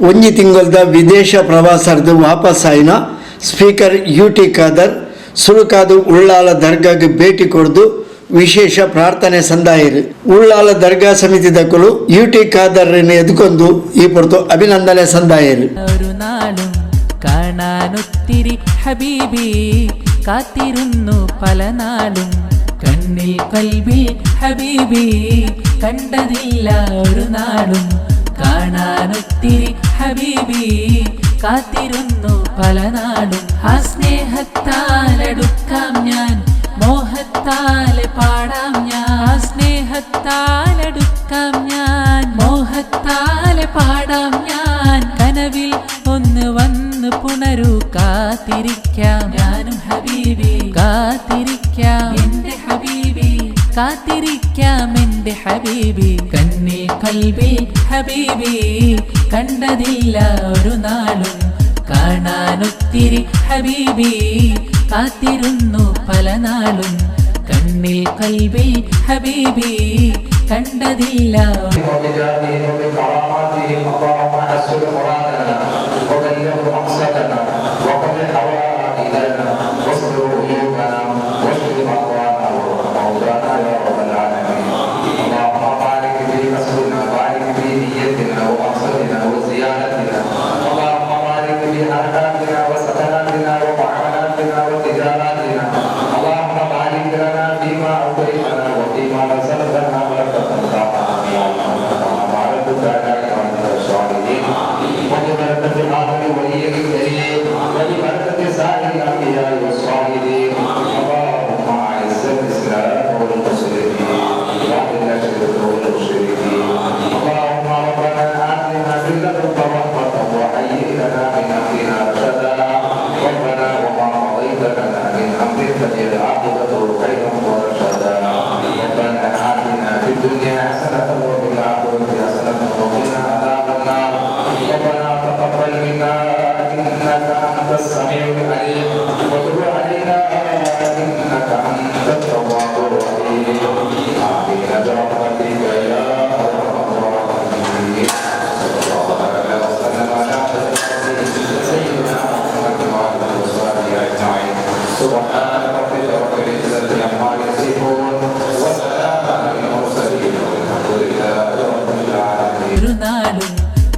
ಒಂಜಿ ತಿಂಗಳದ ವಿದೇಶ ಪ್ರವಾಸರ್ದು ವಾಪಸ್ ಆಯ್ನ ಸ್ಪೀಕರ್ ಯುಟಿ ಖಾದರ್ ಸುಳುಕಾದು ಉಳ್ಳಾಲ ದರ್ಗಾಗೆ ಭೇಟಿ ಕೊಡ್ದು ವಿಶೇಷ ಪ್ರಾರ್ಥನೆ ಸಂದಾಯಿರು. ಉಳ್ಳಾಲ ದರ್ಗಾ ಸಮಿತಿ ದಕ್ಕಲು ಯುಟಿ ಖಾದರ್ ಎದುಕೊಂದು ಈ ಪೊರ್ತು ಅಭಿನಂದನೆ ಸಂದಾಯಿರು. കാണാനൊത്തിരി ഹബീബി കാത്തിരുന്നു പല നാളും കണ്ണിൽ കൽബിൽ ഹബീബി കണ്ടതില്ല ഒരു നാളും കാണാനൊത്തിരി ഹബീബി കാത്തിരുന്നു പല നാളും ആ സ്നേഹത്താലടുക്കാം ഞാൻ മോഹത്താലെ പാടാം ഞാൻ സ്നേഹത്താലടുക്കാം ഞാൻ മോഹത്താലെ പാടാം ഞാൻ കനവിൽ ഒന്ന് വന്ന് പുണരൂ കാത്തിരിക്കാം ഞാനും ഹബീബി കാത്തിരിക്കാം എൻ്റെ ഹബീബി കാത്തിരിക്കാം എൻ്റെ ഹബീബി കണ്ണിൽ കൽബിൽ ഹബീബി കണ്ടതില്ല ഒരു നാളും കാണാനൊത്തിരി ഹബീബി കാത്തിരുന്നു പല നാളും കണ്ണിൽ കൽബിൽ ഹബീബി കണ്ടതില്ല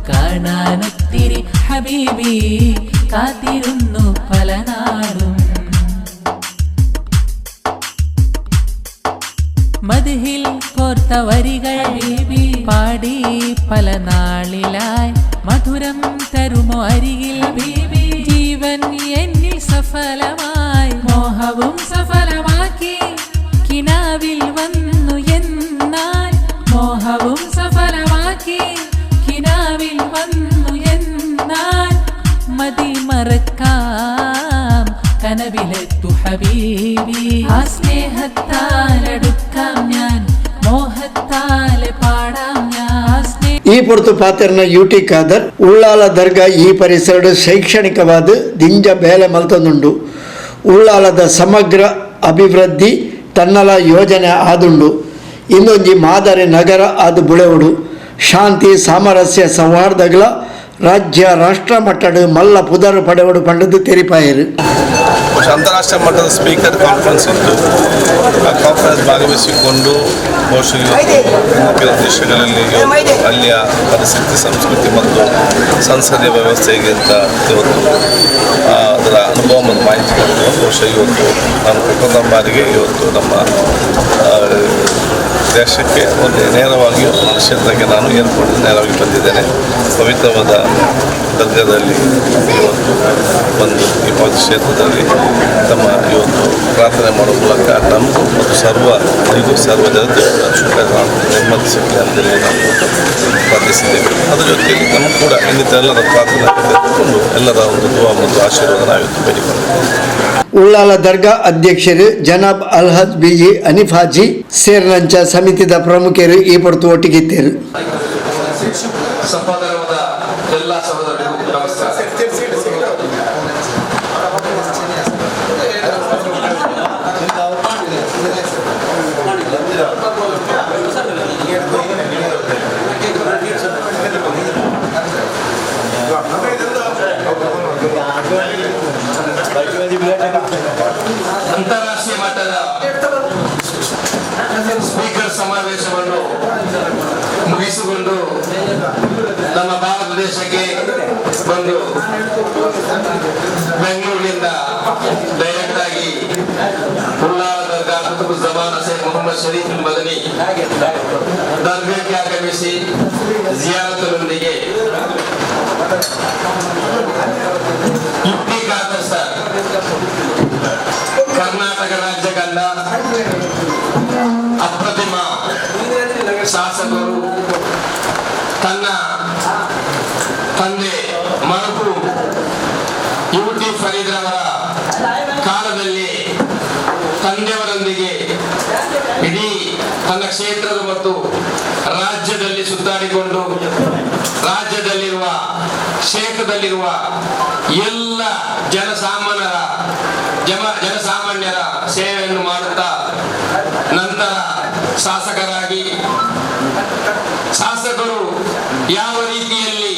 കാണാനൊത്തിരി ഹബീബി കാത്തിരുന്നു പല നാളും മദ്ഹിൽ കോർത്ത വരികൾ ഹബീബി പാടി പല നാളിലായി മധുരം തരുമോ അരികിൽ ഹബീബി ജീവൻ എന്നിൽ സഫലമായി മോഹവും സഫലമാക്കി കിനാവിൽ വന്നു എന്നാൽ മോഹവും സഫലമാക്കി കിനാവിൽ വന്നു എന്നാൽ മതി മറക്കാം കനവിലെത്തു ഹബീബി ആ സ്നേഹത്താലടുക്കാം ഞാൻ മോഹത്താലെ പാടാം ഞാൻ. ಈ ಪೊರ್ತು ಪಾತೆರ್ನ ಯುಟಿ ಖಾದರ್ ಉಳ್ಳಾಲ ದರ್ಗಾ ಈ ಪರಿಸರ ಶೈಕ್ಷಣಿಕವಾದ ದಿಂಜ ಬೇಲೆ ಮಲ್ತೊಂದುಂಡು. ಉಳ್ಳಾಲದ ಸಮಗ್ರ ಅಭಿವೃದ್ಧಿ ತನ್ನಲ ಯೋಜನೆ ಆದುಂಡು. ಇನ್ನೊಂಜಿ ಮಾದರಿ ನಗರ ಆದು ಬುಳೆವುಡು. ಶಾಂತಿ ಸಾಮರಸ್ಯ ಸೌಹಾರ್ದಗಳ ರಾಜ್ಯ ರಾಷ್ಟ್ರ ಮಟ್ಟದ ಮಲ್ಲ ಪುದರ್ ಪಡೆವಡು ಪಂಡದು ತೆರಿಪಾಯರು. ಅಂತಾರಾಷ್ಟ್ರೀಯ ಮಟ್ಟದ ಸ್ಪೀಕರ್ ಕಾನ್ಫರೆನ್ಸ್ ಇತ್ತು. ಆ ಕಾನ್ಫರೆನ್ಸ್ ಭಾಗವಹಿಸಿಕೊಂಡು ಬಹುಶಃ ಕೆಲವು ದೇಶಗಳಲ್ಲಿ ಅಲ್ಲಿಯ ಪರಿಸ್ಥಿತಿ ಸಂಸ್ಕೃತಿ ಮತ್ತು ಸಂಸದೀಯ ವ್ಯವಸ್ಥೆ ಹೇಗೆ ಅಂತ ಇವತ್ತು ಅದರ ಅನುಭವ ಮತ್ತು ಮಾಹಿತಿ ಕೊಟ್ಟು ಬಹುಶಃ ಇವತ್ತು ನಾನು ಪ್ರಥಮ ಬಾರಿಗೆ ಇವತ್ತು ನಮ್ಮ ದೇಶಕ್ಕೆ ಒಂದು ನೇರವಾಗಿ ನನ್ನ ಕ್ಷೇತ್ರಕ್ಕೆ ನಾನು ಏರ್ಪೋರ್ಟ್ ನೇರವಾಗಿ ಬಂದಿದ್ದೇನೆ. ಪವಿತ್ರವಾದ ದರ್ಗಾದಲ್ಲಿ ಇವತ್ತು ಬಂದು ಈ ಪವಿತ್ರ ಕ್ಷೇತ್ರದಲ್ಲಿ ತಮ್ಮ ಇವತ್ತು ಪ್ರಾರ್ಥನೆ ಮಾಡುವ ಮೂಲಕ ನಮಗೂ ಮತ್ತು ಸರ್ವರಿಗೂ ಸರ್ವ ಜನತೆಗೂ ಸುಖ ನೆಮ್ಮದಿ ಸಿಕ್ಕಲಿ ಅಂತೇಳಿ ನಾವು ಪ್ರಾರ್ಥಿಸಿದ್ದೇವೆ. ಅದರ ಜೊತೆಯಲ್ಲಿ ನಮಗೂ ಕೂಡ ಇನ್ನಿತರ ಎಲ್ಲರ ಪ್ರಾರ್ಥನೆ ತೆಗೆದುಕೊಂಡು ಎಲ್ಲರ ಒಂದು ದುವಾ ಮತ್ತು ಆಶೀರ್ವಾದ ನಾವಿವತ್ತು ಬೇಡಿಕೊಂಡಿದ್ದೇವೆ. ಉಳ್ಳಾಲ ದರ್ಗಾ ಅಧ್ಯಕ್ಷರು ಜನಾಬ್ ಅಲ್ಹಜ್ ಬಿಜಿ ಅನಿಫಾಜಿ ಸೇರಿದಂಚ ಸಮಿತಿದ ಪ್ರಮುಖರು ಈ ಪೊರ್ತು ಒಟ್ಟಿಗಿದ್ದರು. ರಾಜ್ಯ ಮಟ್ಟದ ಸ್ಪೀಕರ್ ಸಮಾವೇಶವನ್ನು ಮುಗಿಸಿಕೊಂಡು ನಮ್ಮ ಭಾರತ ದೇಶಕ್ಕೆ ಬಂದು ಬೆಂಗಳೂರಿನಿಂದ ಡೈರೆಕ್ಟ್ ಆಗಿ ಉಳ್ಳಾಲ ದರ್ಗಾ ಕುತುಬ್ ಜಮಾನ್ ಶೇಖ್ ಮೊಹಮ್ಮದ್ ಶರೀಫ್ ಮದನಿ ದರ್ಗಾಕ್ಕೆ ಆಗಮಿಸಿ ಜಿಯಾರತರೊಂದಿಗೆ ಯುಕ್ತಿ ಖಾದರ್ ಸರ್ ಕರ್ನಾಟಕ ರಾಜ್ಯ ಕಂಡ ಅಪ್ರತಿಮ ಶಾಸಕರು, ತನ್ನ ತಂದೆ ಮರಕು ಯುಟಿ ಫರೀದ್ರವರ ಕಾಲದಲ್ಲಿ ತಂದೆಯವರೊಂದಿಗೆ ಇಡೀ ತನ್ನ ಕ್ಷೇತ್ರದ ಮತ್ತು ರಾಜ್ಯದಲ್ಲಿ ಸುತ್ತಾಡಿಕೊಂಡು ರಾಜ್ಯದಲ್ಲಿರುವ ಕ್ಷೇತ್ರದಲ್ಲಿರುವ ಎಲ್ಲ ಜನಸಾಮಾನ್ಯರ ಸೇವೆಯನ್ನು ಮಾಡುತ್ತಾ ನಂತರ ಶಾಸಕರು ಯಾವ ರೀತಿಯಲ್ಲಿ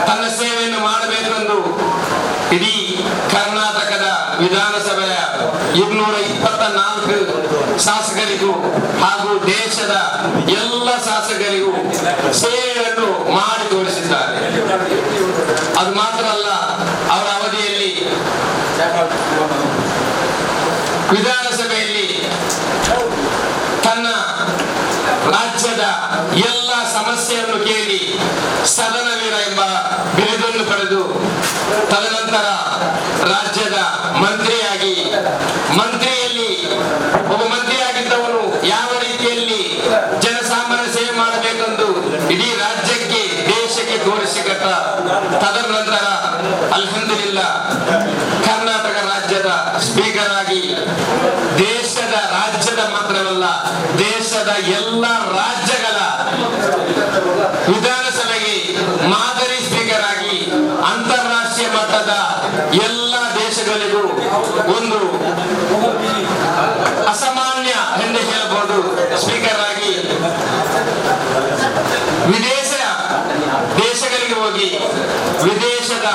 ತನ್ನ ಸೇವೆಯನ್ನು ಮಾಡಬೇಕೆಂದು ಇಡೀ ಕರ್ನಾಟಕದ ವಿಧಾನಸಭೆಯ 224 ಶಾಸಕರಿಗೂ ಹಾಗೂ ದೇಶದ ಎಲ್ಲ ಶಾಸಕರಿಗೂ ಸೇವೆಯನ್ನು ಮಾಡಿ ತೋರಿಸಿದ್ದಾರೆ. ಅದು ಮಾತ್ರ ಅಲ್ಲ, ಅವರ ಅವಧಿಯಲ್ಲಿ ವಿಧಾನಸಭೆಯಲ್ಲಿ ತನ್ನ ರಾಜ್ಯದ ಎಲ್ಲ ಸಮಸ್ಯೆಯನ್ನು ಕೇಳಿ ಸದನವೀರ ಎಂಬ ಬಿರುದನ್ನು ಪಡೆದು ತದನಂತರ ರಾಜ್ಯದ ಮಂತ್ರಿಯಲ್ಲಿ ಒಬ್ಬ ಮಂತ್ರಿಯಾಗಿದ್ದವನು ಯಾವ ರೀತಿಯಲ್ಲಿ ಜನಸಾಮಾನ್ಯ ಸೇವೆ ಮಾಡಬೇಕೆಂದು ಇಡೀ ರಾಜ್ಯಕ್ಕೆ ದೇಶಕ್ಕೆ ತೋರಿಸಿಕೊಟ್ಟ. ತದನಂತರ ಅಲ್ಹಮ್ದುಲಿಲ್ಲಾ ಕರ್ನಾಟಕ ರಾಜ್ಯದ ಸ್ಪೀಕರ್ ಆಗಿ ರಾಜ್ಯದ ಮಾತ್ರವಲ್ಲ ದೇಶದ ಎಲ್ಲ ರಾಜ್ಯಗಳ ವಿಧಾನಸಭೆಗೆ ಮಾದರಿ ಸ್ಪೀಕರ್ ಆಗಿ ಅಂತಾರಾಷ್ಟ್ರೀಯ ಮಟ್ಟದ ಎಲ್ಲ ದೇಶಗಳಿಗೂ ಒಂದು ಅಸಾಮಾನ್ಯ ಎಂದು ಹೇಳಬಹುದು ಸ್ಪೀಕರ್ ಆಗಿ ದೇಶಗಳಿಗೆ ಹೋಗಿ ವಿದೇಶದ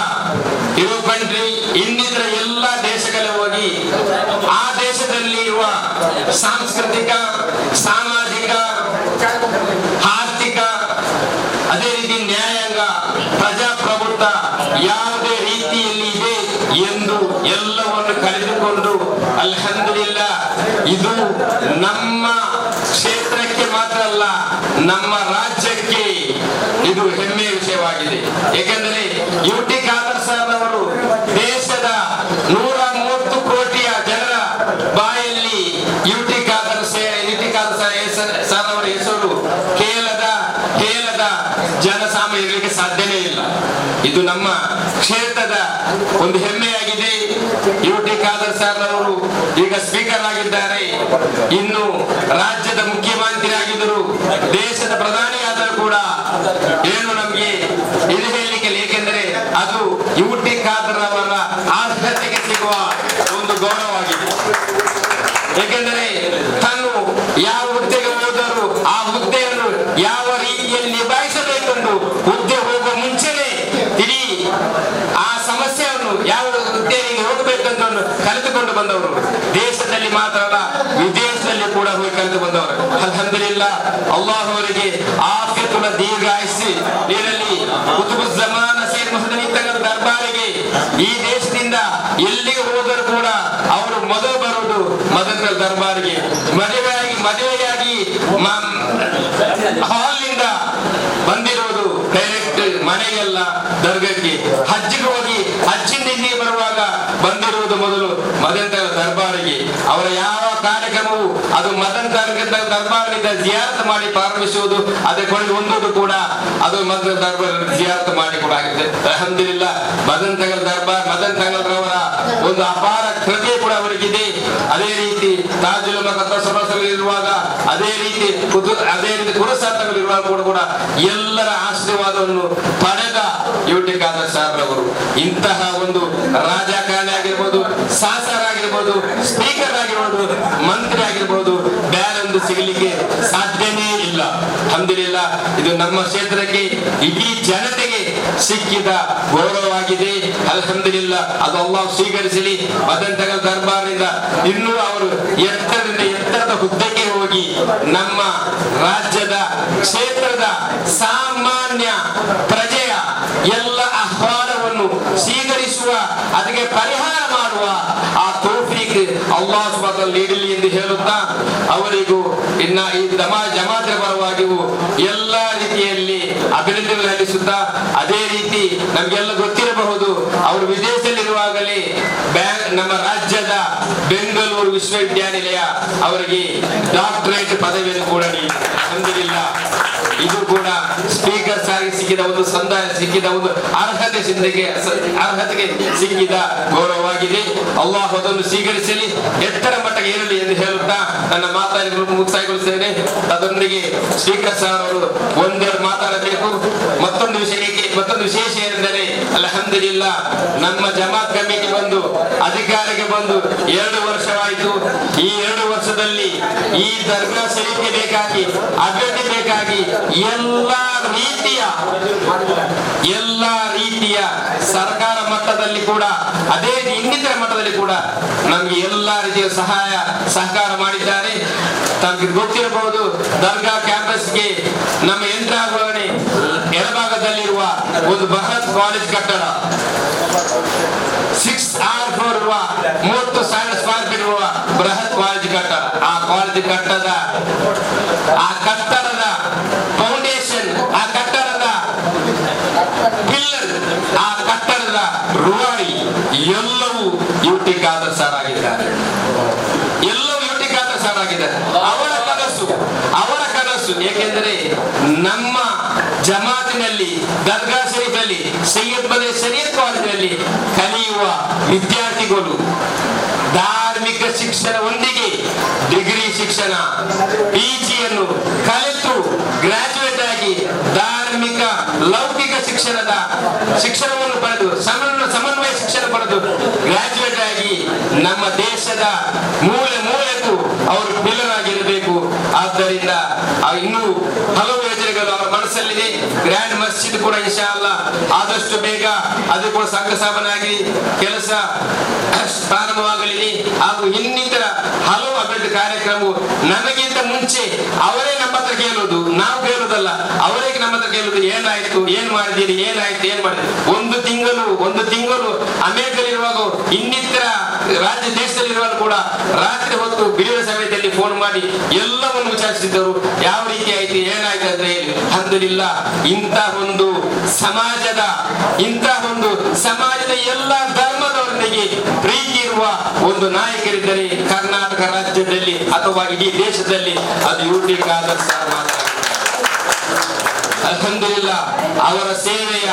ಯುರೋಪ್ ಕಂಟ್ರಿ ಇನ್ನಿತರ ಎಲ್ಲ ದೇಶಗಳಿಗೆ ಹೋಗಿ ಆ ದೇಶದಲ್ಲಿ ಇರುವ ಸಾಂಸ್ಕೃತಿಕ, ಸಾಮಾಜಿಕ, ಆರ್ಥಿಕ, ಅದೇ ರೀತಿ ನ್ಯಾಯಾಂಗ, ಪ್ರಜಾಪ್ರಭುತ್ವ ಯಾವುದೇ ರೀತಿಯಲ್ಲಿ ಇದೆ ಎಂದು ಎಲ್ಲವನ್ನು ಕಳೆದುಕೊಂಡು ಅಲ್ಹಮ್ದುಲಿಲ್ಲಾ ಇದು ನಮ್ಮ ಕ್ಷೇತ್ರಕ್ಕೆ ಮಾತ್ರ ಅಲ್ಲ ನಮ್ಮ ರಾಜ್ಯಕ್ಕೆ ಇದು ಹೆಮ್ಮೆಯ ವಿಷಯವಾಗಿದೆ. ಏಕೆಂದರೆ ಯುಟಿ ಖಾದರ್ ಸರ್ ಅವರು ದೇಶದ 130 ಕೋಟಿಯ ಜನರ ಬಾಯಲ್ಲಿ ಯುಟಿ ಖಾದರ್ ಸರ್ ಅವರ ಹೆಸರು ಕೇಳದ ಜನಸಾಮಾನ್ಯರಿಗೆ ಸಾಧ್ಯನೇ ಇಲ್ಲ. ಇದು ನಮ್ಮ ಕ್ಷೇತ್ರದ ಒಂದು ಹೆಮ್ಮೆಯಾಗಿದೆ. ಯುಟಿ ಖಾದರ್ ಸರ್ ಅವರು ಈಗ ಸ್ಪೀಕರ್ ಆಗಿದ್ದಾರೆ, ಇನ್ನು ರಾಜ್ಯದ ಮುಖ್ಯಮಂತ್ರಿ ಆಗಿದ್ದರು, ದೇಶದ ಪ್ರಧಾನಿಯಾದರೂ ಕೂಡ ಏನು ನಮಗೆ ಇದು ಹೇಳಲಿಕ್ಕೆ, ಏಕೆಂದರೆ ಅದು ಯುಟಿ ಖಾದರ್ ಅವರ ಆಸ್ಥಾನಕ್ಕೆ ಸಿಗುವ ಒಂದು ಗೌರವವಾಗಿದೆ. ಏಕೆಂದರೆ ತಾನು ಯಾವ ಹುದ್ದೆಗೆ ಹೋದರೂ ಆ ಹುದ್ದೆಯನ್ನು ಯಾವ ರೀತಿಯಲ್ಲಿ ನಿಭಾಯಿಸಬೇಕೆಂದು ಹುದ್ದೆ ಹೋಗುವ ಮುಂಚೆನೆ ಇಡೀ ಆ ಸಮಸ್ಯೆಯನ್ನು ಯಾವ ಹುದ್ದೆಗೆ ಹೋಗಬೇಕೆಂದು ಕಲಿತುಕೊಂಡು ಬಂದವರು. ದೇಶದಲ್ಲಿ ಮಾತ್ರ ಅಲ್ಲ ವಿದೇಶದಲ್ಲಿ ಕೂಡ ಹೋಗಿ ಕಲಿತು ಬಂದವರು. ಅಲ್ಹಮ್ದುಲಿಲ್ಲಾ ಅಲ್ಲಾಹ್ ಅವರಿಗೆ ಆಫಿಯತುಲ್ ದೀರ್ಘಾಯುಷ್ಯ ನೀಡಲಿ. ಕುತುಬ್ ಜಮಾನ್ ಶೇಖ್ ಮದನಿ ತಗಳ ದರ್ಬಾರಿಗೆ ಈ ದೇಶದಿಂದ ಎಲ್ಲಿಗೆ ಹೋದರೂ ಕೂಡ ಅವರು ಮೊದಲು ಬರುವುದು ಮದನ ದರ್ಬಾರಿಗೆ. ಮದುವೆಯಾಗಿ ಹಾಲ್ನಿಂದ ಬಂದಿರುವುದು ಡೈರೆಕ್ಟ್ ಮನೆಗೆಲ್ಲ ದರ್ಗಕ್ಕೆ. ಹಜ್ಜಿಗೆ ಹೋಗಿ ಹಜ್ಜಿಂದ ಇಲ್ಲಿ ಬರುವಾಗ ಬಂದಿರುವುದು ಮೊದಲು ಮದನ ದರ್ಬಾರಿಗೆ. ಅವರ ಯಾವ ಕಾರ್ಯಕ್ರಮವು ಅದು ಮದನ ದರ್ಬಾರ್ನಿಂದ ಜಿಯಾರತ್ ಮಾಡಿ ಪ್ರಾರಂಭಿಸುವುದು, ಅದಕ್ಕೆ ಹೊಂದುವುದು ಕೂಡ ಅದು ಮದನ ದರ್ಬಾರ್ ಜಿಯಾರತ್ ಮಾಡಿ ಕೂಡ ಆಗಿದೆ. ಅಲ್ಹಮ್ದುಲಿಲ್ಲಾ ಮದನ್ ತಗಲ್ರವರ ಒಂದು ಅಪಾರ ಕೃತಿ ಕೂಡ ಅವರಿಗಿದೆ. ಅದೇ ರೀತಿ ತಾಜುಲ್ ಇರುವಾಗ ಅದೇ ರೀತಿ ಪುರಸ್ಕಾರಗಳಿರುವಾಗ ಕೂಡ ಎಲ್ಲರ ಆಶೀರ್ವಾದವನ್ನು ಪಡೆದ ಯುಟಿ ಖಾದರ್ ಸರ್ ಅವರು ಇಂತಹ ಒಂದು ರಾಜಕಾರಣಿ ಆಗಿರ್ಬೋದು, ಶಾಸಕರಾಗಿರ್ಬೋದು, ಸ್ಪೀಕರ್ ಆಗಿರ್ಬೋದು, ಮಂತ್ರಿ ಆಗಿರ್ಬೋದು, ಬೇರೊಂದು ಸಿಗಲಿಕ್ಕೆ ಸಾಧ್ಯನೇ ಇಲ್ಲ. ಅಲ್ಹಮ್ದುಲಿಲ್ಲಾಹ್, ಇದು ನಮ್ಮ ಕ್ಷೇತ್ರಕ್ಕೆ ಇಡೀ ಜನತೆಗೆ ಸಿಕ್ಕಿದ ಗೌರವವಾಗಿದೆ. ಅಲ್ಹಮ್ದುಲಿಲ್ಲಾಹ್, ಅದು ಅಲ್ಲಾಹ್ ಸ್ವೀಕರಿಸಲಿ. ಮದಂತಗಲ್ ದರ್ಬಾರ್ನಿಂದ ಇನ್ನೂ ಅವರು ಎತ್ತರದಿಂದ ಎತ್ತರದ ಹುದ್ದೆಗೆ ಹೋಗಿ ನಮ್ಮ ರಾಜ್ಯದ ಕ್ಷೇತ್ರದ ಸಾಮಾನ್ಯ ಪ್ರಜೆಯ ಎಲ್ಲ ಆಹ್ವಾನವನ್ನು ಸ್ವೀಕರಿಸುವ, ಅದಕ್ಕೆ ಪರಿಹಾರ ಮಾಡುವ ಆ ತೌಫೀಕ್ ಅಲ್ಲಾಹ್ ಸುಬ್ಹಾನಹು ವ ತಆಲಾ ನೀಡಲಿ ಎಂದು ಹೇಳುತ್ತಾ, ಅವರಿಗೂ ಇನ್ನ ಈ ಜಮಾತ್ರ ಪರವಾಗಿಯೂ ಎಲ್ಲ ರೀತಿಯಲ್ಲಿ ಅಭಿನಂದನೆ ಸಲ್ಲಿಸುತ್ತಾ, ಅದೇ ರೀತಿ ನಮಗೆಲ್ಲ ಗೊತ್ತಿರಬಹುದು, ಅವರು ವಿದೇಶದಲ್ಲಿರುವಾಗಲೇ ನಮ್ಮ ರಾಜ್ಯದ ಬೆಂಗಳೂರು ವಿಶ್ವವಿದ್ಯಾನಿಲಯ ಅವರಿಗೆ ಡಾಕ್ಟರೇಟ್ ಪದವಿಯನ್ನು ಕೂಡ ನೀಡಿದೆ. ಅಲ್ಹಮ್ದುಲಿಲ್ಲಾಹ್, ಇದು ಕೂಡ ಸ್ಪೀಕರ್ ಸಾರಿಗೆ ಸಿಕ್ಕಿದ ಒಂದು ಸಿಕ್ಕಿದ ಒಂದು ಅರ್ಹತೆಗೆ ಸಿಕ್ಕಿದ ಗೌರವವಾಗಿದೆ. ಅಲ್ಲಾಹ್ ಅದನ್ನು ಸ್ವೀಕರಿಸಲಿ, ಎತ್ತರ ಮಟ್ಟಕ್ಕೆ ಏರಲಿ ಎಂದು ಹೇಳುತ್ತಾ ನನ್ನ ಮಾತನ್ನು ಮುಕ್ತಾಯಗೊಳಿಸುತ್ತೇನೆ. ಅದರೊಂದಿಗೆ ಸ್ಪೀಕರ್ ಸರ್ ಅವರು ಒಂದೆರಡು ಮಾತಾಡಬೇಕು. ಮತ್ತೊಂದು ವಿಶೇಷ ಏನೆಂದರೆ, ಅಲ್ಹಮ್ದುಲಿಲ್ಲಾಹ್, ನಮ್ಮ ಜಮಾತ್ ಕಮಿಟಿ ಬಂದು ಅಧಿಕಾರಕ್ಕೆ ಬಂದು 2 ವರ್ಷವಾಯಿತು. ಈ 2 ವರ್ಷದಲ್ಲಿ ಈ ದರ್ಗಾ ಶರೀಫ್ಗೆ ಬೇಕಾಗಿ, ಅಭಿವೃದ್ಧಿ ಬೇಕಾಗಿ ಎಲ್ಲ ರೀತಿಯ ಸರ್ಕಾರ ಮಟ್ಟದಲ್ಲಿ ಕೂಡ, ಅದೇ ಇನ್ನಿತರ ಮಟ್ಟದಲ್ಲಿ ಕೂಡ ನಮ್ಗೆ ಎಲ್ಲಾ ರೀತಿಯ ಸಹಕಾರ ಮಾಡಿದ್ದಾರೆ. ತಮಗೆ ಗೊತ್ತಿರಬಹುದು, ದರ್ಗಾ ಕ್ಯಾಂಪಸ್ಗೆ ನಮ್ಮ ಯಂತ್ರಾಂಗಣೆ ಎಡಭಾಗದಲ್ಲಿರುವ ಒಂದು ಬೃಹತ್ ಕಾಲೇಜ್ ಕಟ್ಟಡ 6R4 ಇರುವ 30,000 ಸ್ಕ್ವೇರ್ ಫೀಟ್ ಇರುವ ಬೃಹತ್ ಕಾಲೇಜ್ ಕಟ್ಟಡ. ಆ ಕಾಲೇಜ್ ಕಟ್ಟಡದ ಫೌಂಡೇಶನ್, ಆ ಕಟ್ಟಡದ ಪಿಲ್ಲರ್, ಆ ಕಟ್ಟಡದ ರೂವಾರಿ ಎಲ್ಲವೂ ಯುಟಿ ಖಾದರ್ ಸರ್ ಆಗಿದ್ದಾರೆ. ಅವರ ಕನಸು ಏಕೆಂದರೆ ನಮ್ಮ ಜಮಾತಿನಲ್ಲಿ, ದರ್ಗಾ ಶರೀಫಲ್ಲಿ, ಸೈಯದ್ ಮದರ್ ಶರೀಯತ್ ಕಾಲೇಜಿನಲ್ಲಿ ಕಲಿಯುವ ವಿದ್ಯಾರ್ಥಿಗಳು ಧಾರ್ಮಿಕ ಶಿಕ್ಷಣದೊಂದಿಗೆ ಡಿಗ್ರಿ ಶಿಕ್ಷಣ, PGಯನ್ನು ಕಲಿತು ಗ್ರಾಜುಯೇಟ್ ಆಗಿ ಧಾರ್ಮಿಕ ಲೌಕಿಕ ಶಿಕ್ಷಣವನ್ನು ಪಡೆದು ಸಮನ್ವಯ ಶಿಕ್ಷಣ ಪಡೆದು ಗ್ರಾಜುಯೇಟ್ ಆಗಿ ನಮ್ಮ ದೇಶದ ಮೂಲೆಗೂ ಅವರು ಪಿಲ್ಲರ್ ಆಗಿರಬೇಕು. ಆದ್ದರಿಂದ ಇನ್ನೂ ಹಲವು ಯೋಜನೆಗಳು ಅವರ ಮನಸ್ಸಲ್ಲಿದೆ. ಗ್ರ್ಯಾಂಡ್ ಮಸ್ಜಿದ್ ಕೂಡ ಇನ್ಶಾ ಅಲ್ಲಾಹ್ ಆದಷ್ಟು ಬೇಗ ಅದು ಕೂಡ ಸಂಘ ಸ್ಥಾಪನೆಯಾಗಿ ಕೆಲಸ ಪ್ರಾರಂಭವಾಗಲಿದೆ. ಹಾಗೂ ಇನ್ನಿತರ ಹಲವು ಅಭಿವೃದ್ಧಿ ಕಾರ್ಯಕ್ರಮವು ನಮಗಿಂತ ಮುಂಚೆ ಅವರೇ ನಮ್ಮ ಹತ್ರ ಕೇಳುವುದು, ನಾವು ಕೇಳುವುದಲ್ಲ, ಅವರೇ ನಮ್ಮ ಹತ್ರ ಕೇಳುವುದು, ಏನಾಯ್ತು, ಏನ್ ಮಾಡಿದ್ದೀರಿ, ಏನಾಯ್ತು, ಏನ್ ಮಾಡಿದ್ರಿ. ಒಂದು ತಿಂಗಳು ಅಮೆರಿಕದಲ್ಲಿರುವಾಗ, ಇನ್ನಿತರ ರಾಜ್ಯ ದೇಶದಲ್ಲಿರುವಾಗ ಕೂಡ ರಾತ್ರಿ ಹೊತ್ತು ಬಿಡುವ ಸಮಯದಲ್ಲಿ ಫೋನ್ ಮಾಡಿ ಎಲ್ಲವನ್ನು ವಿಚಾರಿಸಿದ್ದರು. ಯಾವ ರೀತಿ ಆಯ್ತು, ಏನಾಯ್ತು ಅಂತ ಹೇಳಿ. ಅಲ್ಹಮ್ದುಲಿಲ್ಲಾಹ್, ಇಂಥ ಒಂದು ಸಮಾಜದ ಎಲ್ಲ ಧರ್ಮದವರೊಂದಿಗೆ ಪ್ರೀತಿ ಇರುವ ಒಂದು ನಾಯಕರಿದ್ದರೆ ಕರ್ನಾಟಕ ರಾಜ್ಯದಲ್ಲಿ ಅಥವಾ ಇಡೀ ದೇಶದಲ್ಲಿ ಅದು ಯುಟಿ ಖಾದರ್ ಸರ್ ಮಾತ್ರ. ಅಲ್ಹಮ್ದುಲಿಲ್ಲಾಹ್, ಅವರ ಸೇವೆಯ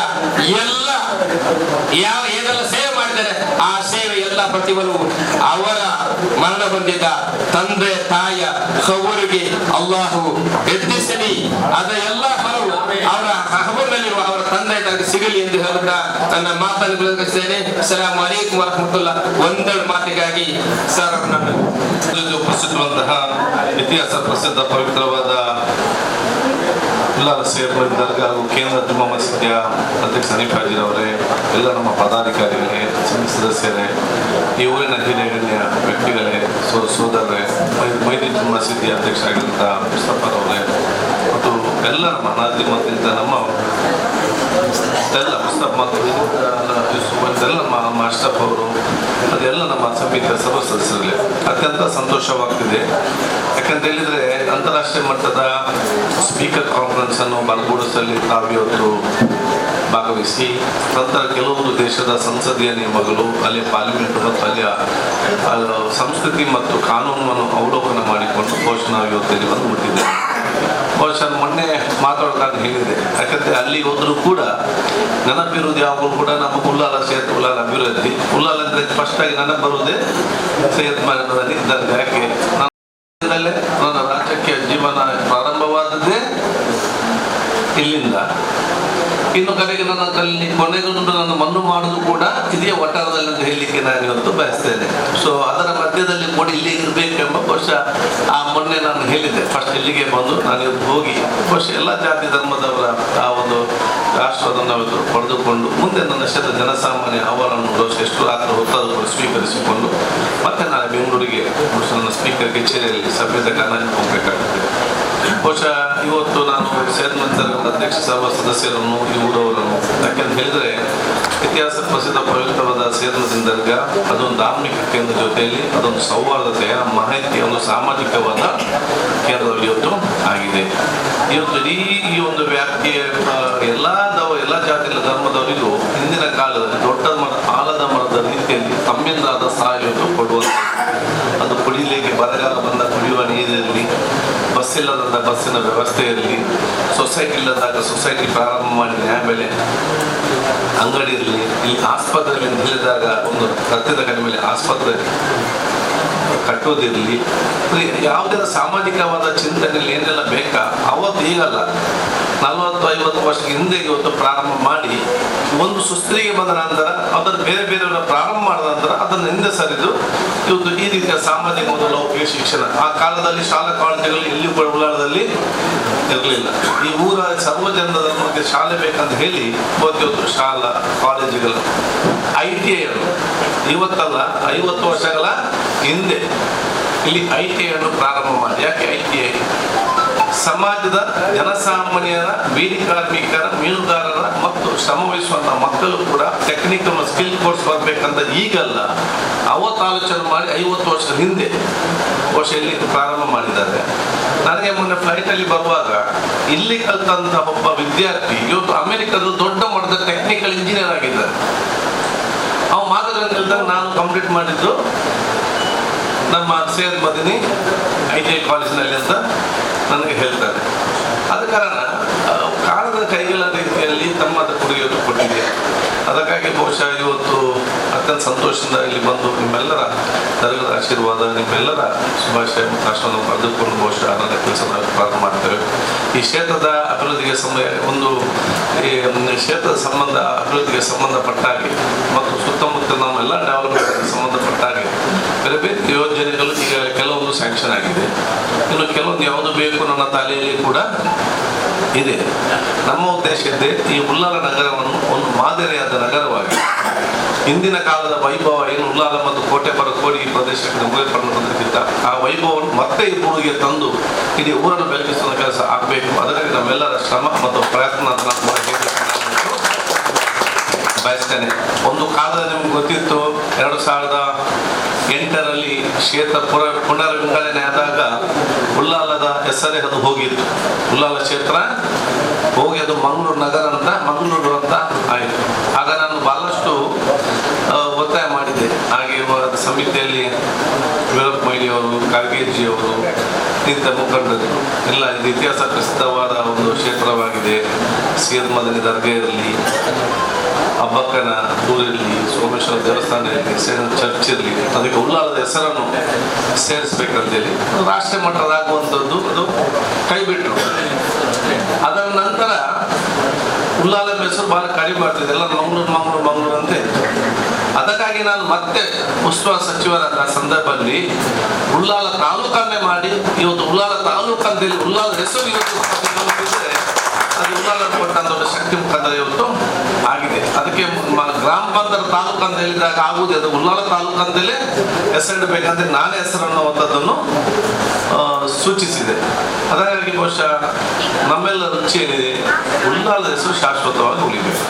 ಏನೆಲ್ಲ ಸೇವೆ ಮಾಡಿದ್ದಾರೆ ಆ ಸೇವೆ ಎಲ್ಲ ಪ್ರತಿಫಲವು ಅವರ ಮರಣ ಹೊಂದಿದ ತಂದೆ ತಾಯಿಯ ಖಬರಿಗೆ ಅಲ್ಲಾಹು ಎತ್ತಿಸಲಿ. ಅದ ಎಲ್ಲ ಫಲವು ಅವರ ಖಬರ್ನಲ್ಲಿರುವ ಅವರ ತಂದೆ ತಾಯಿಗೆ ಸಿಗಲಿ ಎಂದು ಹೇಳುತ್ತಾ ನನ್ನ ಮಾತನ್ನು ಮುಗಿಸುತ್ತೇನೆ. ಅಸ್ಸಲಾಮು ಅಲೈಕುಂ ವರಹಮತುಲ್ಲಾಹ್. ಒಂದೆರಡು ಮಾತಿಗಾಗಿ ಸರ್ ಉಪಸ್ಥಿತರುವಂತಹ ಇತಿಹಾಸ ಪ್ರಸಿದ್ಧ ಪವಿತ್ರವಾದ ಉಲ್ಲಾಲ ಸೇರ್ಪಡೆ ದರ್ಗಾ ಹಾಗೂ ಕೇಂದ್ರ ಜುಮ್ಮಾ ಮಸೀದಿಯ ಅಧ್ಯಕ್ಷ ಹನೀಫ್ ಹಾಜಿರವರೇ, ಎಲ್ಲ ನಮ್ಮ ಪದಾಧಿಕಾರಿಗಳೇ, ಸದಸ್ಯರೇ, ಈ ಊರಿನ ಹಿರಿಯ ವ್ಯಕ್ತಿಗಳೇ, ಸೋದರರೇ, ಮೈದೀನ್ ಜುಮ್ಮಾ ಮಸೀದಿಯ ಅಧ್ಯಕ್ಷ ಆಗಿರುವಂಥ ಮುಸ್ತಫರವರೇ, ಮತ್ತು ಎಲ್ಲ ನಮ್ಮ ನಾದಿಮತ್ತಿಂದ ನಮ್ಮ ಎಲ್ಲ ಮುಸ್ತಫ್ ಮತ್ತು ಎಲ್ಲ ನಮ್ಮ ಅಶ್ರಫ್ ಅವರು, ಅದೆಲ್ಲ ನಮ್ಮ ಸಮಿತಿಯ ಸರ್ವ ಸದಸ್ಯರಲ್ಲಿ ಅತ್ಯಂತ ಸಂತೋಷವಾಗ್ತಿದೆ. ಯಾಕಂತ ಹೇಳಿದ್ರೆ ಅಂತಾರಾಷ್ಟ್ರೀಯ ಮಟ್ಟದ ಸ್ಪೀಕರ್ ಕಾನ್ಫರೆನ್ಸ್ ಅನ್ನು ಬಲಗೂಡಿಸಲು ತಾವಿವತ್ತು ಭಾಗವಹಿಸಿ, ನಂತರ ಕೆಲವರು ದೇಶದ ಸಂಸದೀಯ ನಿಯಮಗಳು, ಅಲ್ಲಿ ಪಾರ್ಲಿಮೆಂಟ್ ಮತ್ತು ಅಲ್ಲಿಯ ಸಂಸ್ಕೃತಿ ಮತ್ತು ಕಾನೂನನ್ನು ಅವಲೋಕನ ಮಾಡಿಕೊಂಡು ಬಹುಶಃ ನಾವು ಇವತ್ತು ಬಂದು ಮುಟ್ಟಿದ್ದೇವೆ. ಬಹುಶಃ ಮೊನ್ನೆ ಮಾತಾಡೋದಾಗ ಹೇಳಿದೆ, ಯಾಕಂದ್ರೆ ಅಲ್ಲಿ ಹೋದ್ರು ಕೂಡ ನೆನಪಿರುವುದು ಯಾವಾಗಲೂ ಕೂಡ ನಮ್ಮ ಉಲ್ಲಾಲ ಸೈಯದ್ ಉಲ್ಲಾಲ ಅಭಿವೃದ್ಧಿ. ಉಲ್ಲಾಲ ಅಂದ್ರೆ ಫಸ್ಟ್ ಆಗಿ ನೆನಪು ಬರುವುದೇ ಸೈಯದ್ ಮಹದಿ ದರ್ಗಾ. ಯಾಕೆ ನನ್ನ ರಾಜಕೀಯ ಜೀವನ ಪ್ರಾರಂಭವಾದದ್ದೇ ಇಲ್ಲಿಂದ. ಇನ್ನು ಕಡೆಗೆ ನನ್ನ ಕಲ್ಲಿ ಕೊನೆಗೊಂಡು ನನ್ನ ಮಣ್ಣು ಮಾಡುವುದು ಕೂಡ ಇದೇ ವಟಾರದಲ್ಲಿ ಅಂತ ಹೇಳಲಿಕ್ಕೆ ನಾನು ಇವತ್ತು ಬಯಸ್ತೇನೆ. ಸೊ ಅದರ ಮಧ್ಯದಲ್ಲಿ ಕೂಡ ಇಲ್ಲಿ ಇರಬೇಕೆಂಬ ಬಹುಶಃ ಆ ಮೊನ್ನೆ ನಾನು ಹೇಳಿದ್ದೆ, ಫಸ್ಟ್ ಇಲ್ಲಿಗೆ ಬಂದು ನಾನು ಇವತ್ತು ಹೋಗಿ ಬಹುಶಃ ಎಲ್ಲ ಜಾತಿ ಧರ್ಮದವರ ಆ ಒಂದು ಆಶೀರ್ವಾದವನ್ನು ಅವತ್ತು ಪಡೆದುಕೊಂಡು ಮುಂದೆ ನನ್ನ ಜನಸಾಮಾನ್ಯ ಅವರನ್ನು ಬಹುಶಃ ಎಷ್ಟು ರಾತ್ರಿ ಹೊತ್ತಾದರೂ ಸ್ವೀಕರಿಸಿಕೊಂಡು ಮತ್ತೆ ನಾನು ಬೆಂಗಳೂರಿಗೆ ಬಹುಶಃ ನನ್ನ ಸ್ಪೀಕರ್ ಕಚೇರಿಯಲ್ಲಿ ಸಭ್ಯದ ಕಾರಣ ಹೋಗಬೇಕಾಗುತ್ತೆ. ಬಹುಶಃ ಇವತ್ತು ನಾನು ಸೇರ್ಮಂತರ ಅಧ್ಯಕ್ಷ ಸಭಾ ಸದಸ್ಯರನ್ನು ಈ ಊರವರನ್ನು ಯಾಕೆಂತ ಹೇಳಿದರೆ ಇತಿಹಾಸ ಪ್ರಸಿದ್ಧ ಪವಿತ್ರವಾದ ಸೇರ್ಮದಿನ ದರ್ಗಾ ಅದೊಂದು ಧಾರ್ಮಿಕ ಕೇಂದ್ರ ಜೊತೆಯಲ್ಲಿ ಅದೊಂದು ಸೌಹಾರ್ದತೆಯ ಮಾಹಿತಿ ಒಂದು ಸಾಮಾಜಿಕವಾದ ಕೇಂದ್ರದಲ್ಲಿ ಇವತ್ತು ಆಗಿದೆ. ಇವತ್ತು ಈ ಒಂದು ವ್ಯಾಪ್ತಿಯ ಎಲ್ಲ ಜಾತಿಯ ಧರ್ಮದವರಿಗೂ ಹಿಂದಿನ ಕಾಲದಲ್ಲಿ ದೊಡ್ಡ ಆಲದ ಮರದ ರೀತಿಯಲ್ಲಿ ತಮ್ಮಿಂದಾದ ಸಹಾಯವನ್ನು ಕೊಡುವಂಥ ಅದು ಕುಡಿಯಲಿಕ್ಕೆ ಬರಗಾಲ ಬಂದ ಕುಡಿಯುವ ನೀರಿರಲಿ, ಬಸ್ ಇಲ್ಲದಂತ ಬಸ್ಸಿನ ವ್ಯವಸ್ಥೆ ಇರಲಿ, ಸೊಸೈಟಿ ಇಲ್ಲದಾಗ ಸೊಸೈಟಿ ಪ್ರಾರಂಭ ಮಾಡಿ ನ್ಯಾಯಬೆಲೆ ಅಂಗಡಿ ಇರಲಿ, ಈ ಆಸ್ಪತ್ರೆಯಲ್ಲಿ ನಿಲ್ಲಿದಾಗ ಒಂದು ರಕ್ತದ ಕಡಿಮೆ ಆಸ್ಪತ್ರೆ ಕಟ್ಟೋದಿರಲಿ, ಯಾವುದೇ ಸಾಮಾಜಿಕವಾದ ಚಿಂತನೆಯಲ್ಲಿ ಏನೆಲ್ಲ ಬೇಕಾ ಅವತ್ತು ಈಗಲ್ಲ 40-50 ವರ್ಷದ ಹಿಂದೆ ಇವತ್ತು ಪ್ರಾರಂಭ ಮಾಡಿ ಒಂದು ಸುಸ್ಥಿರಿಗೆ ಬಂದ ನಂತರ ಅದನ್ನು ಬೇರೆ ಬೇರೆಯವರ ಪ್ರಾರಂಭ ಮಾಡಿದ ನಂತರ ಅದನ್ನು ಹಿಂದೆ ಸರಿದು ಇವತ್ತು ಈ ರೀತಿಯ ಸಾಮಾಜಿಕ ಮತ್ತು ಲೌಕಿಕ ಶಿಕ್ಷಣ ಆ ಕಾಲದಲ್ಲಿ ಶಾಲಾ ಕಾಲೇಜುಗಳು ಎಲ್ಲಿ ಕೂಡ ಉಳ್ಳಾಳದಲ್ಲಿ ಇರಲಿಲ್ಲ. ಈ ಊರ ಸರ್ವ ಜನರ ನಮಗೆ ಶಾಲೆ ಬೇಕಂತ ಹೇಳಿ ಇವತ್ತು ಶಾಲಾ ಕಾಲೇಜುಗಳು ITI ಇವತ್ತಲ್ಲ 50 ವರ್ಷಗಳ ಹಿಂದೆ ಇಲ್ಲಿ ITI ಪ್ರಾರಂಭ ಮಾಡಿ. ಯಾಕೆ ITI? ಸಮಾಜದ ಜನಸಾಮಾನ್ಯರ ಬೀಡಿ ಕಾರ್ಮಿಕರ ಮೀನುಗಾರರ ಮತ್ತು ಶ್ರಮವಹಿಸುವಂತಹ ಮಕ್ಕಳು ಕೂಡ ಟೆಕ್ನಿಕಲ್ ಸ್ಕಿಲ್ ಕೋರ್ಸ್ ಬರಬೇಕಂತ ಈಗಲ್ಲ, ಅವತ್ತು ಆಲೋಚನೆ ಮಾಡಿ 50 ವರ್ಷದ ಹಿಂದೆ ಇಲ್ಲಿ ಪ್ರಾರಂಭ ಮಾಡಿದ್ದಾರೆ. ನನಗೆ ಮೊನ್ನೆ ಫ್ಲೈಟಲ್ಲಿ ಬರುವಾಗ ಇಲ್ಲಿ ಕಲಿತಂತ ಒಬ್ಬ ವಿದ್ಯಾರ್ಥಿ ಇವತ್ತು ಅಮೆರಿಕದ ದೊಡ್ಡ ಮಟ್ಟದ ಟೆಕ್ನಿಕಲ್ ಇಂಜಿನಿಯರ್ ಆಗಿದ್ದಾರೆ. ಅವು ಮಾತಾಡಿದಾಗ ನಾನು ಕಂಪ್ಲೀಟ್ ಮಾಡಿದ್ದು ನಮ್ಮ ಸೈಯದ್ ಮದನಿ ITI ಕಾಲೇಜಿನಲ್ಲಿ ಅಂತ ನನಗೆ ಹೇಳ್ತಾರೆ. ಆದ ಕಾರಣ ಕಾಲದ ಕೈಗಳ ರೀತಿಯಲ್ಲಿ ತಮ್ಮ ಕೊಡುಗೆಯನ್ನು ಕೊಟ್ಟಿದೆ. ಅದಕ್ಕಾಗಿ ಬಹುಶಃ ಇವತ್ತು ಅತ್ಯಂತ ಸಂತೋಷದಿಂದ ಇಲ್ಲಿ ಬಂದು ನಿಮ್ಮೆಲ್ಲರ ದರ್ಗದ ಆಶೀರ್ವಾದ, ನಿಮ್ಮೆಲ್ಲರ ಶುಭಾಶಯ ಆಶ್ರಮ ಪಡೆದುಕೊಂಡು ಬಹುಶಃ ನನ್ನ ಕೆಲಸದ ಪ್ರಾರಂಭ ಮಾಡ್ತೇವೆ. ಈ ಕ್ಷೇತ್ರದ ಅಭಿವೃದ್ಧಿಗೆ ಕ್ಷೇತ್ರದ ಸಂಬಂಧ ಅಭಿವೃದ್ಧಿಗೆ ಸಂಬಂಧಪಟ್ಟಾಗಿ ಮತ್ತು ಸುತ್ತಮುತ್ತ ನಮ್ಮೆಲ್ಲ ಡೆವಲಪ್ಮೆಂಟ್ಗೆ ಸಂಬಂಧಪಟ್ಟಾಗಿ ಬೇರೆ ಬೇರೆ ಯೋಜನೆಗಳು ಈಗ ಕೆಲವೊಂದು ಸ್ಯಾಂಕ್ಷನ್ ಆಗಿದೆ. ಇನ್ನು ಕೆಲವೊಂದು ಯಾವುದು ಬೇಕು ನನ್ನ ತಲೆಯಲ್ಲಿ ಕೂಡ ಇದೆ. ನಮ್ಮ ಉದ್ದೇಶ ಇದೆ ಈ ಉಳ್ಳಾಲ ನಗರವನ್ನು ಒಂದು ಮಾದರಿಯಾದ ನಗರವಾಗಿ ಹಿಂದಿನ ಕಾಲದ ವೈಭವ ಏನು ಉಳ್ಳಾಲ ಮತ್ತು ಕೋಟೆಪರಕೋಡಿ ಈ ಪ್ರದೇಶಕ್ಕೆ ಮುಗಿಪಡಿಸಿದ್ದ ಆ ವೈಭವವನ್ನು ಮತ್ತೆ ಈ ಊರಿಗೆ ತಂದು ಇಡೀ ಊರನ್ನು ಬೆಳಗಿಸುವ ಕೆಲಸ ಆಗಬೇಕು. ಅದಕ್ಕಾಗಿ ನಮ್ಮೆಲ್ಲರ ಶ್ರಮ ಮತ್ತು ಪ್ರಯತ್ನ ಬಯಸ್ತೇನೆ. ಒಂದು ಕಾಲದಲ್ಲಿ ನಿಮ್ಗೆ ಗೊತ್ತಿತ್ತು 2008ರಲ್ಲಿ ಕ್ಷೇತ್ರ ಪುನರ್ವಿಂಗಡಣೆ ಆದಾಗ ಉಳ್ಳಾಲದ ಹೆಸರೇ ಅದು ಹೋಗಿತ್ತು. ಉಳ್ಳಾಲ ಕ್ಷೇತ್ರ ಹೋಗಿ ಅದು ಮಂಗಳೂರು ನಗರ ಅಂತ ಮಂಗಳೂರು ಅಂತ ಆಯಿತು. ಆಗ ನಾನು ಬಹಳಷ್ಟು ಒತ್ತಾಯ ಮಾಡಿದ್ದೆ. ಹಾಗೆ ಸಮಿತಿಯಲ್ಲಿ ವೀರಪ್ಪ ಮೊಯ್ಲಿಯವರು, ಕಾಗೇಜಿಯವರು ಇಂಥ ಮುಖಂಡರು ಎಲ್ಲ ಇದು ಇತಿಹಾಸ ಪ್ರಸಿದ್ಧವಾದ ಒಂದು ಕ್ಷೇತ್ರವಾಗಿದೆ. ಸೈಯದ್ ಮದನಿ ದರ್ಗಾ ಇರಲಿ, ಅಬ್ಬಕ್ಕನ ಊರಿರಲಿ, ಸೋಮೇಶ್ವರ ದೇವಸ್ಥಾನ ಇರಲಿ, ಚರ್ಚ್ ಇರಲಿ, ಅದಕ್ಕೆ ಉಳ್ಳಾಲದ ಹೆಸರನ್ನು ಸೇರಿಸ್ಬೇಕಂತೇಳಿ ರಾಷ್ಟ್ರೀಯ ಮಟ್ಟದಾಗುವಂಥದ್ದು ಅದು ಕೈ ಬಿಟ್ಟರು. ಅದರ ನಂತರ ಉಳ್ಳಾಲದ ಹೆಸರು ಬಹಳ ಕಡಿಮೆ ಮಾಡ್ತಿದೆ, ಎಲ್ಲ ಮಂಗಳೂರು ಅಂತ ಇತ್ತು. ಅದಕ್ಕಾಗಿ ನಾನು ಮತ್ತೆ ಉಸ್ತುವಾರಿ ಸಚಿವರಾದ ಸಂದರ್ಭದಲ್ಲಿ ಉಳ್ಳಾಲ ತಾಲೂಕನ್ನೇ ಮಾಡಿ ಇವತ್ತು ಉಳ್ಳಾಲ ತಾಲೂಕು ಅಂತೇಳಿ ಉಳ್ಳಾಲದ ಹೆಸರು ಇವತ್ತು ಅದು ಉಳ್ಳಾಲ ಕೊಟ್ಟಂತ ಒಂದು ಶಕ್ತಿ ಮುಖಾಂತರ ಇವತ್ತು ಆಗಿದೆ. ಅದಕ್ಕೆ ಗ್ರಾಮ ಪಂಚಾಯತ್ ತಾಲೂಕು ಅಂತ ಹೇಳಿದಾಗ ಆಗುವುದು ಅದು ಉಳ್ಳಾಲ ತಾಲೂಕು ಅಂತೇಳಿ ಹೆಸರಿಡಬೇಕಂತ ನಾನೇ ಹೆಸರನ್ನುವಂಥದ್ದನ್ನು ಸೂಚಿಸಿದೆ. ಅದಕ್ಕಾಗಿ ಬಹುಶಃ ನಮ್ಮೆಲ್ಲ ರುಚಿ ಏನಿದೆ, ಉಳ್ಳಾಲದ ಹೆಸರು ಶಾಶ್ವತವಾಗಿ ಉಳಿಬೇಕು.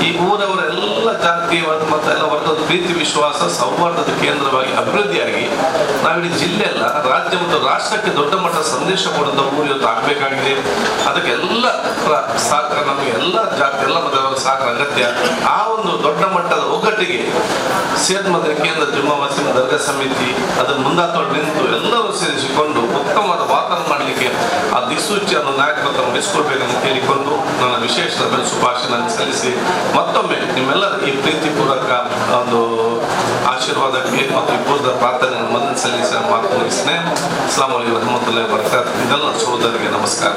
ಈ ಊರವರೆಲ್ಲ ಜಾತಿವಾದ ಮತ್ತು ಎಲ್ಲ ವರ್ಗದ ಪ್ರೀತಿ ವಿಶ್ವಾಸ ಸೌಹಾರ್ದದ ಕೇಂದ್ರವಾಗಿ ಅಭಿವೃದ್ಧಿಯಾಗಿ ನಾವಿಡೀ ಜಿಲ್ಲೆ ಅಲ್ಲ ರಾಜ್ಯ ಮತ್ತು ರಾಷ್ಟ್ರಕ್ಕೆ ದೊಡ್ಡ ಮಟ್ಟದ ಸಂದೇಶ ಕೊಡುವಂಥ ಊರು ಇವತ್ತು ಆಗಬೇಕಾಗಿದೆ. ಅದಕ್ಕೆ ಎಲ್ಲ ಸಹಕಾರ, ನಮಗೆ ಎಲ್ಲ ಜಾತಿ ಎಲ್ಲ ಮತದವರ ಸಹಕಾರ ಅಗತ್ಯ. ಆ ಒಂದು ದೊಡ್ಡ ಮಟ್ಟದ ಒಗ್ಗಟ್ಟಿಗೆ ಸೈಯದ್ ಮದನಿ ಕೇಂದ್ರ ಜುಮ್ಮಾ ಮಸೀದ್ ದರ್ಗಾ ಸಮಿತಿ ಅದನ್ನು ಮುಂದಾತೊಂಡು ನಿಂತು ಎಲ್ಲರೂ ಸೇರಿಸಿಕೊಂಡು ಉತ್ತಮವಾದ ವಾತಾವರಣ ಮಾಡಲಿಕ್ಕೆ ಆ ದಿಕ್ಸೂಚಿಯನ್ನು ನಾಯಕತ್ವ ವಹಿಸಿಕೊಳ್ಬೇಕಂತ ಕೇಳಿಕೊಂಡು ನನ್ನ ವಿಶೇಷ ಶುಭಾಶಯ ಸಲ್ಲಿಸಿ ಮತ್ತೊಮ್ಮೆ ನಿಮ್ಮೆಲ್ಲರ ಈ ಪ್ರೀತಿಪೂರ್ವಕ ಒಂದು ಆಶೀರ್ವಾದಕ್ಕೆ ಮತ್ತು ಈ ಪೂರ್ವದ ಪ್ರಾರ್ಥನೆಯನ್ನು ಮನ್ನಣೆ ಸಲ್ಲಿಸಿ ಮಾತು ಮುಗಿಸ್ತೇನೆ. ಅಸ್ಸಲಾಮು ಅಲೈಕುಂ ವರಹಮತುಲ್ಲಾಹಿ ವಬರಕಾತುಹು. ಇದೆಲ್ಲ ಸಹೋದರಿಗೆ ನಮಸ್ಕಾರ.